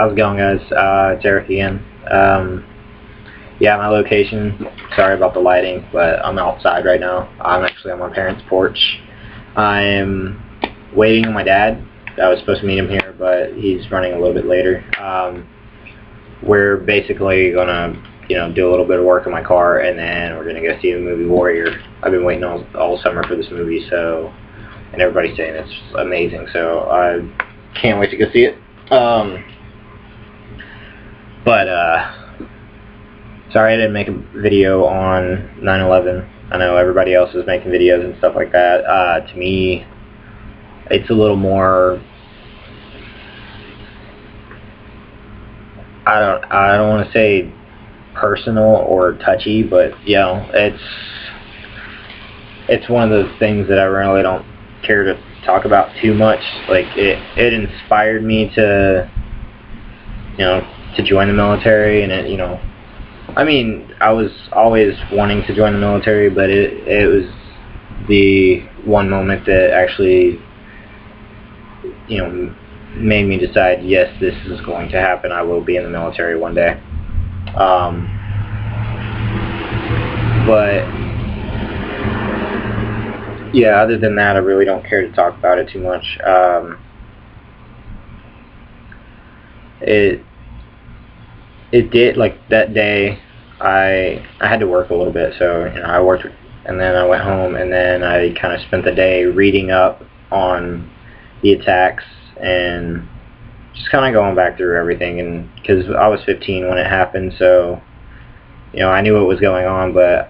How's it going, guys? It's Eric again. Yeah, my location, sorry about the lighting, but I'm outside right now. I'm actually on my parents' porch. I'm waiting on my dad. I was supposed to meet him here, but he's running a little bit later. We're basically gonna, do a little bit of work in my car, and then we're gonna go see the movie Warrior. I've been waiting all summer for this movie, and everybody's saying it's amazing, so I can't wait to go see it. Sorry I didn't make a video on 9/11. I know everybody else is making videos and stuff like that. To me, it's a little more, I don't want to say personal or touchy, but it's one of those things that I really don't care to talk about too much. Like it inspired me to join the military, and I was always wanting to join the military, but it was the one moment that actually made me decide, yes, this is going to happen. I will be in the military one day. But yeah, other than that, I really don't care to talk about it too much. It did, like, that day I had to work a little bit, so I worked, and then I went home, and then I kind of spent the day reading up on the attacks and just kind of going back through everything, and because I was 15 when it happened, so I knew what was going on, but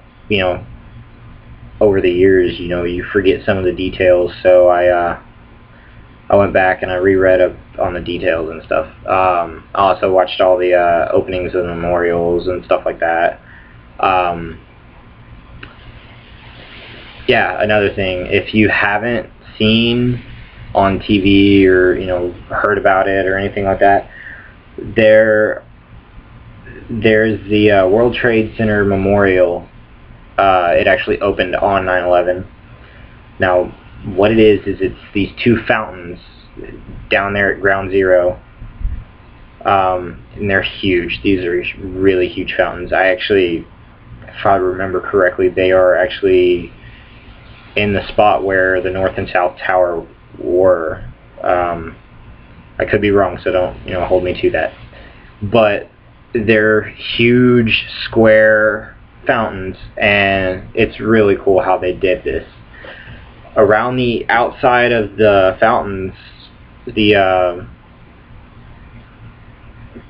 over the years you forget some of the details, so I went back and I reread up on the details and stuff. I also watched all the openings of the memorials and stuff like that. Yeah, another thing, if you haven't seen on TV or heard about it or anything like that, there's the World Trade Center Memorial. It actually opened on 9/11. Now, what it is it's these two fountains down there at Ground Zero, and they're huge. These are really huge fountains. If I remember correctly, they are actually in the spot where the North and South Tower were. I could be wrong, so don't hold me to that. But they're huge square fountains, and it's really cool how they did this. Around the outside of the fountains, the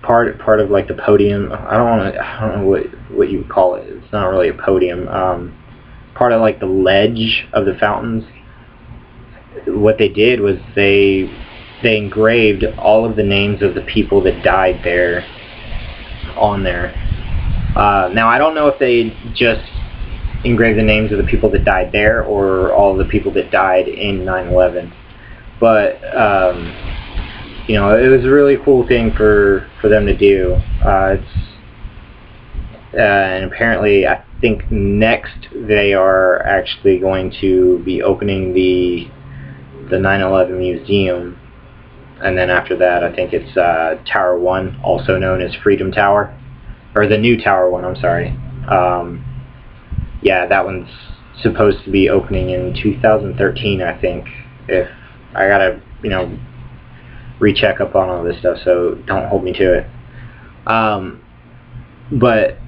part of like the podium, I don't know what you would call it. It's not really a podium. Part of like the ledge of the fountains. What they did was they engraved all of the names of the people that died there on there. Now I don't know if they just engraved the names of the people that died there or all of the people that died in 9/11, but it was a really cool thing for them to do. And apparently, I think next they are actually going to be opening the 9/11 museum, and then after that, I think it's Tower 1, also known as Freedom Tower, or the new Tower 1. I'm sorry. Yeah, that one's supposed to be opening in 2013, I think. If I gotta, recheck up on all this stuff, so don't hold me to it. But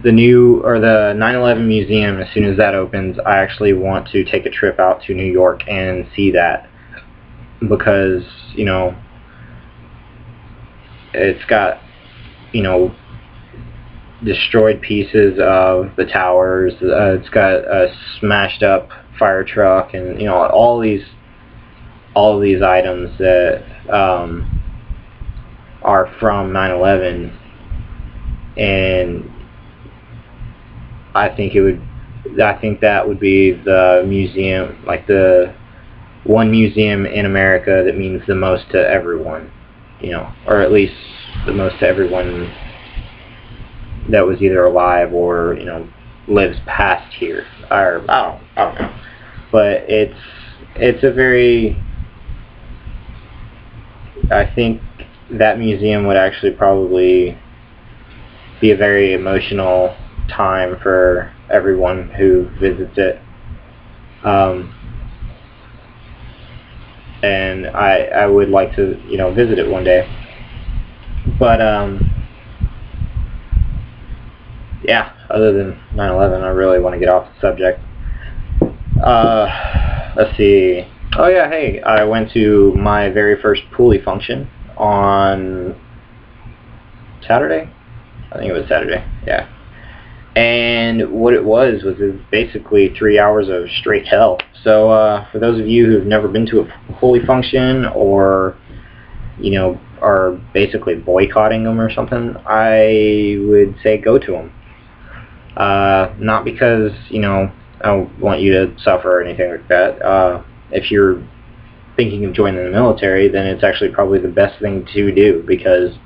the 9/11 museum, as soon as that opens, I actually want to take a trip out to New York and see that, because it's got destroyed pieces of the towers. It's got a smashed up fire truck, and all these items that are from 9/11, and I think that would be the museum, like the one museum in America that means the most to everyone, or at least the most to everyone that was either alive or lives past here, or I don't know. But it's a very, I think that museum would actually probably be a very emotional time for everyone who visits it. And I would like to, you know, visit it one day. But yeah, other than 9/11, I really want to get off the subject. Let's see. Oh yeah, hey, I went to my very first Poolie function on Saturday. I think it was Saturday. Yeah. And what it was basically 3 hours of straight hell. So for those of you who've never been to a Poolie function, or you know, are basically boycotting them or something, I would say go to them. Not because, you know, I want you to suffer or anything like that. If you're thinking of joining the military, then it's actually probably the best thing to do, because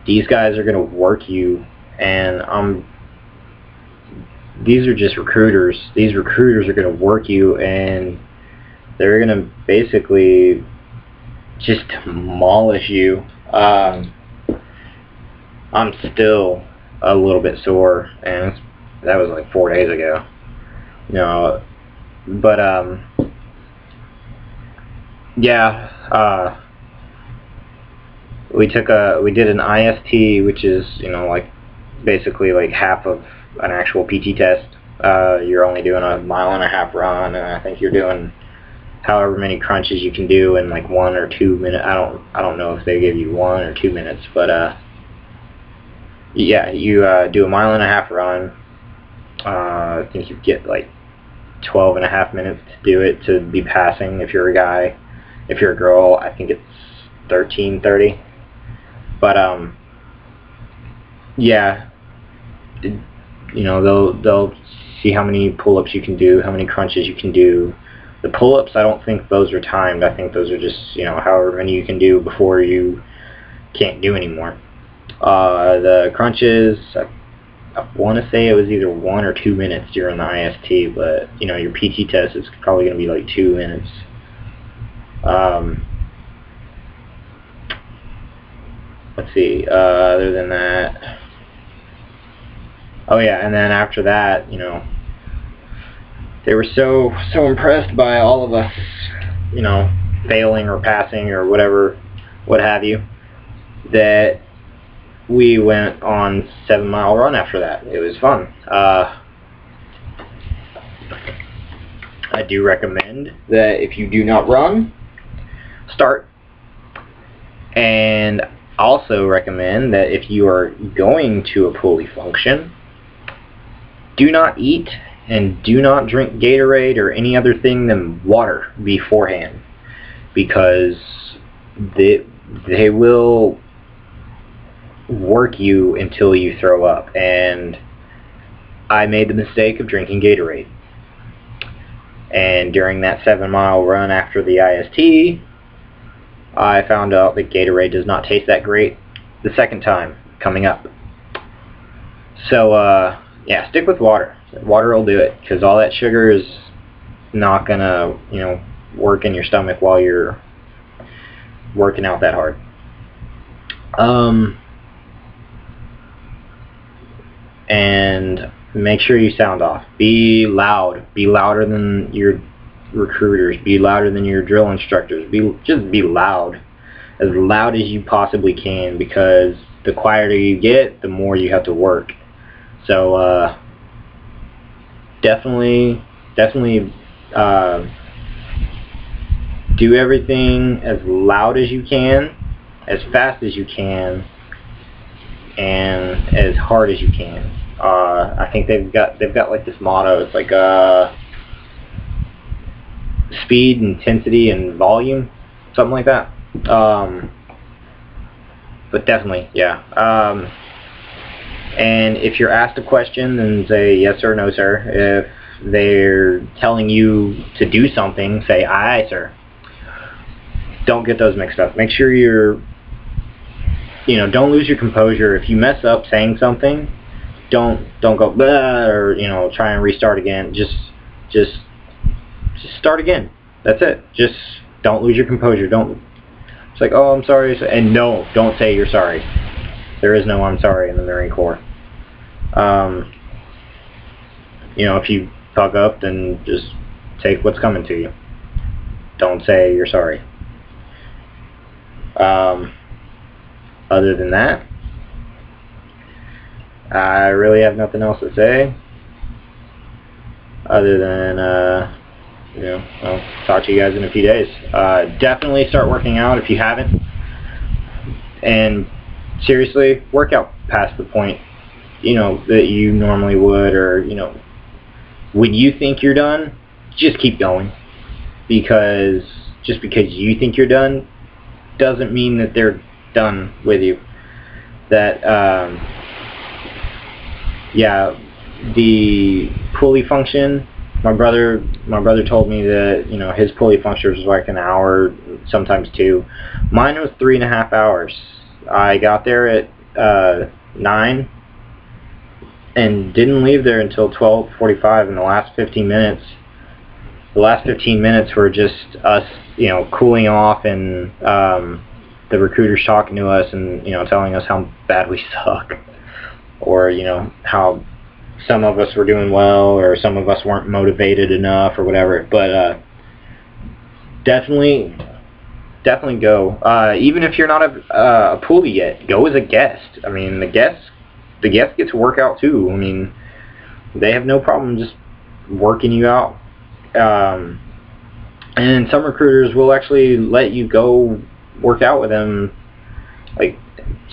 these guys are going to work you, and these are just recruiters. These recruiters are going to work you, and they're going to basically just demolish you. I'm still a little bit sore, and that was like 4 days ago. You know, but yeah, we did an IST, which is, you know, like basically like half of an actual PT test. You're only doing a 1.5 mile run, and I think you're doing however many crunches you can do in like 1 or 2 minutes. I don't know if they give you 1 or 2 minutes, but yeah, you do a 1.5 mile run. I think you get like 12.5 minutes to do it to be passing. If you're a guy, if you're a girl, I think it's 13:30. But yeah, you know, they'll see how many pull-ups you can do, how many crunches you can do. The pull-ups, I don't think those are timed. I think those are just, you know, however many you can do before you can't do anymore. The crunches, I want to say it was either 1 or 2 minutes during the IST, but you know, your PT test is probably going to be like 2 minutes. Let's see, other than that, oh yeah, and then after that, you know, they were so impressed by all of us, you know, failing or passing or whatever, what have you, that we went on 7-mile run after that. It was fun. I do recommend that if you do not run, start. And also recommend that if you are going to a Poolie function, do not eat and do not drink Gatorade or any other thing than water beforehand, because they will work you until you throw up. And I made the mistake of drinking Gatorade, and during that 7-mile run after the IST, I found out that Gatorade does not taste that great the second time coming up. So yeah, stick with water. Water will do it, because all that sugar is not gonna, you know, work in your stomach while you're working out that hard. And make sure you sound off. Be loud. Be louder than your recruiters. Be louder than your drill instructors. Just be loud, as loud as you possibly can, because the quieter you get, the more you have to work. So definitely do everything as loud as you can, as fast as you can, and as hard as you can. I think they've got like this motto. It's like speed, intensity, and volume, something like that. But definitely, yeah. And if you're asked a question, then say yes or no, sir. If they're telling you to do something, say aye, sir. Don't get those mixed up. Make sure you're, you know, don't lose your composure. If you mess up saying something, don't go blah, or, you know, try and restart again. Just start again. That's it. Just don't lose your composure. Don't It's like, oh, I'm sorry, and no, don't say you're sorry. There is no I'm sorry in the Marine Corps. You know, if you fuck up, then just take what's coming to you. Don't say you're sorry. Other than that, I really have nothing else to say. Other than, you know, I'll talk to you guys in a few days. Definitely start working out if you haven't. And seriously, work out past the point, you know, that you normally would, or, you know, when you think you're done, just keep going. Because just because you think you're done doesn't mean that they're done with you. That, yeah, the pulley function, my brother told me that, you know, his pulley function was like an hour, sometimes 2. Mine was 3.5 hours. I got there at 9 and didn't leave there until 12:45. In the last 15 minutes, were just us, you know, cooling off, and the recruiters talking to us and, you know, telling us how bad we suck, or, you know, how some of us were doing well, or some of us weren't motivated enough, or whatever. But definitely go. Even if you're not a Poolie yet, go as a guest. I mean, the guests get to work out too. I mean, they have no problem just working you out. And some recruiters will actually let you go work out with them, like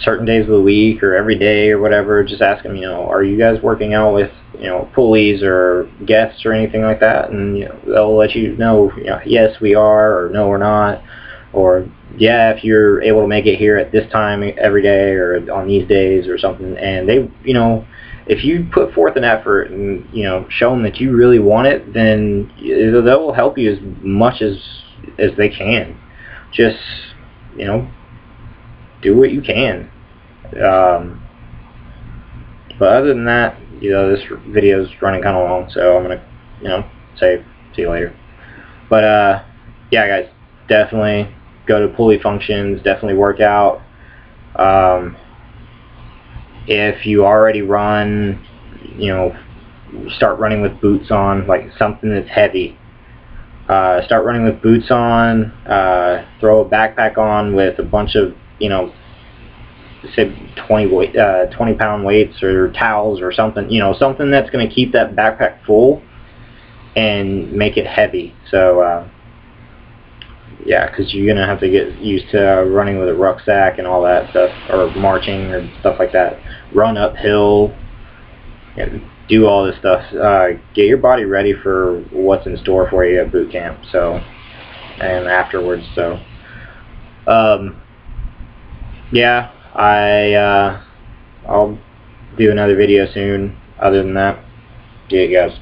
certain days of the week or every day or whatever. Just ask them, you know, are you guys working out with, you know, Poolies or guests or anything like that? And, you know, they'll let you know, yes, we are, or no, we're not, or yeah, if you're able to make it here at this time every day or on these days or something. And they, you know, if you put forth an effort and, you know, show them that you really want it, then they'll help you as much as they can. Just, you know, do what you can. But other than that, you know, this video is running kind of long, so I'm gonna, you know, say see you later. But yeah, guys, definitely go to pulley functions. Definitely work out. If you already run, you know, start running with boots on, like something that's heavy. Start running with boots on. Throw a backpack on with a bunch of, you know, say 20-pound weights or towels or something. You know, something that's going to keep that backpack full and make it heavy. So yeah, because you're going to have to get used to running with a rucksack and all that stuff, or marching or stuff like that. Run uphill, do all this stuff. Get your body ready for what's in store for you at boot camp, so, and afterwards. So yeah, I'll do another video soon. Other than that, see you guys.